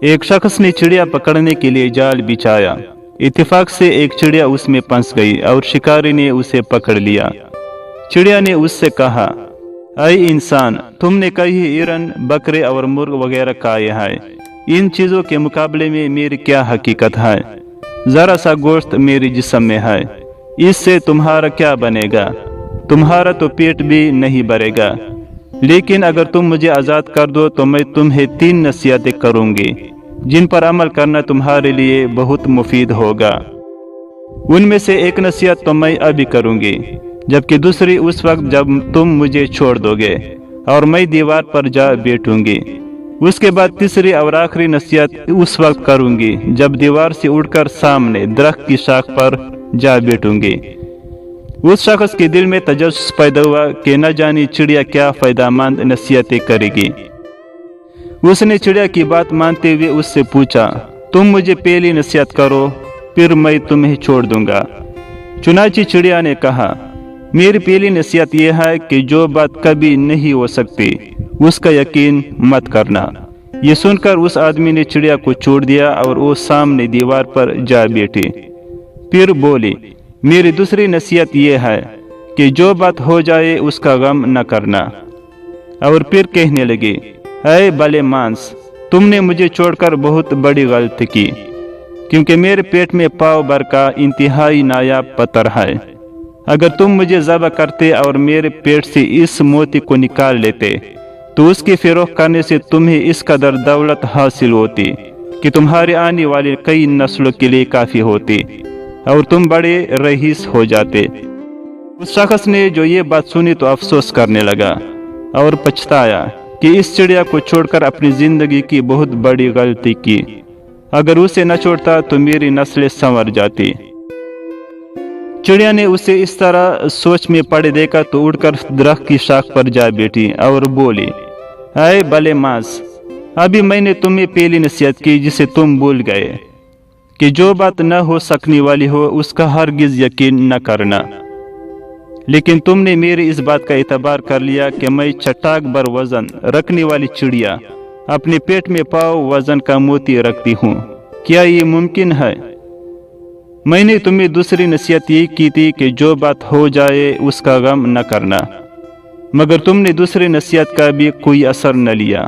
ایک شخص نے چڑیا پکڑنے کے لیے جال بچھایا۔ اتفاق سے ایک چڑیا اس میں پھنس گئی اور شکاری نے اسے پکڑ لیا۔ چڑیا نے اس سے کہا، اے انسان، تم نے کئی ہرن، بکرے اور مرغ وغیرہ کھائے ہیں، ان چیزوں کے مقابلے میں میری کیا حقیقت ہے؟ ذرا سا گوشت میرے جسم میں ہے، اس سے تمہارا کیا بنے گا؟ تمہارا تو پیٹ بھی نہیں بھرے گا۔ لیکن اگر تم مجھے آزاد کر دو تو میں تمہیں 3 نصیحتیں کروں گی جن پر عمل کرنا تمہارے لیے بہت مفید ہوگا۔ ان میں سے ایک نصیحت تو میں ابھی کروں گی، جبکہ دوسری اس وقت جب تم مجھے چھوڑ دو گے اور میں دیوار پر جا بیٹھوں گی۔ اس کے بعد تیسری اور آخری نصیحت اس وقت کروں گی جب دیوار سے اڑ کر سامنے درخت کی شاخ پر جا بیٹھوں گی۔ اس شخص کے دل میں تجسس پیدا ہوا کہ نہ جانے چڑیا کیا فائدہ مند نصیحتیں کرے گی۔ اس نے چڑیا کی بات مانتے ہوئے اس سے پوچھا، تم مجھے پہلی نصیحت کرو، پھر میں تمہیں چھوڑ دوں گا۔ چنانچہ چڑیا نے کہا، میری پہلی نصیحت یہ ہے کہ جو بات کبھی نہیں ہو سکتی اس کا یقین مت کرنا۔ یہ سن کر اس آدمی نے چڑیا کو چھوڑ دیا اور وہ سامنے دیوار پر جا بیٹھی۔ پھر بولی، میری دوسری نصیحت یہ ہے کہ جو بات ہو جائے اس کا غم نہ کرنا۔ اور پھر کہنے لگی، اے بھلے مانس، تم نے مجھے چھوڑ کر بہت بڑی غلطی کی، کیونکہ میرے پیٹ میں پاؤ بھر کا انتہائی نایاب پتھر ہے۔ اگر تم مجھے ذبح کرتے اور میرے پیٹ سے اس موتی کو نکال لیتے تو اس کی فروخت کرنے سے تمہیں اس قدر دولت حاصل ہوتی کہ تمہارے آنے والے کئی نسلوں کے لیے کافی ہوتی اور تم بڑے رئیس ہو جاتے۔ اس شخص نے جو یہ بات سنی تو افسوس کرنے لگا اور پچھتایا کہ اس چڑیا کو چھوڑ کر اپنی زندگی کی بہت بڑی غلطی کی۔ اگر اسے نہ چھوڑتا تو میری نسلیں سنور جاتی۔ چڑیا نے اسے اس طرح سوچ میں پڑے دیکھا تو اڑ کر درخت کی شاخ پر جا بیٹھی اور بولی، اے بھلے مانس، ابھی میں نے تمہیں پہلی نصیحت کی جسے تم بھول گئے کہ جو بات نہ ہو سکنے والی ہو اس کا ہرگز یقین نہ کرنا۔ لیکن تم نے میری اس بات کا اعتبار کر لیا کہ میں چٹاک بر وزن رکھنے والی چڑیا اپنے پیٹ میں پاؤ وزن کا موتی رکھتی ہوں۔ کیا یہ ممکن ہے؟ میں نے تمہیں دوسری نصیحت یہ کی تھی کہ جو بات ہو جائے اس کا غم نہ کرنا، مگر تم نے دوسری نصیحت کا بھی کوئی اثر نہ لیا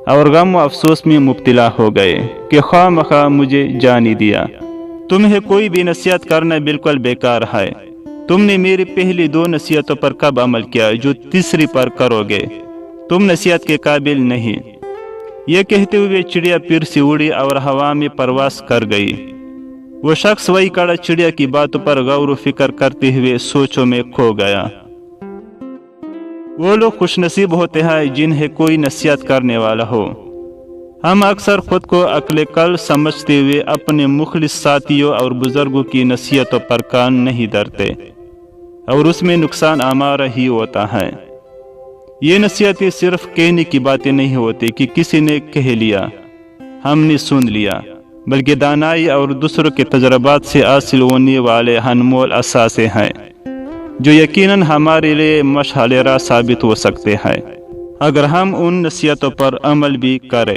اور غم و افسوس میں مبتلا ہو گئے کہ خواہ مخواہ مجھے جانے دیا۔ تمہیں کوئی بھی نصیحت کرنا بالکل بیکار ہے۔ تم نے میری پہلی 2 نصیحتوں پر کب عمل کیا جو تیسری پر کرو گے؟ تم نصیحت کے قابل نہیں۔ یہ کہتے ہوئے چڑیا پھر سے اڑی اور ہوا میں پرواز کر گئی۔ وہ شخص وہی کڑا چڑیا کی باتوں پر غور و فکر کرتے ہوئے سوچوں میں کھو گیا۔ وہ لوگ خوش نصیب ہوتے ہیں جنہیں کوئی نصیحت کرنے والا ہو۔ ہم اکثر خود کو عقل کل سمجھتے ہوئے اپنے مخلص ساتھیوں اور بزرگوں کی نصیحتوں پر کان نہیں دھرتے اور اس میں نقصان ہمارا ہی ہوتا ہے۔ یہ نصیحتیں صرف کہنے کی باتیں نہیں ہوتی کہ کسی نے کہہ لیا، ہم نے سن لیا، بلکہ دانائی اور دوسروں کے تجربات سے حاصل ہونے والے انمول اثاثے ہیں جو یقیناً ہمارے لیے مشعل راہ ثابت ہو سکتے ہیں اگر ہم ان نصیحتوں پر عمل بھی کریں۔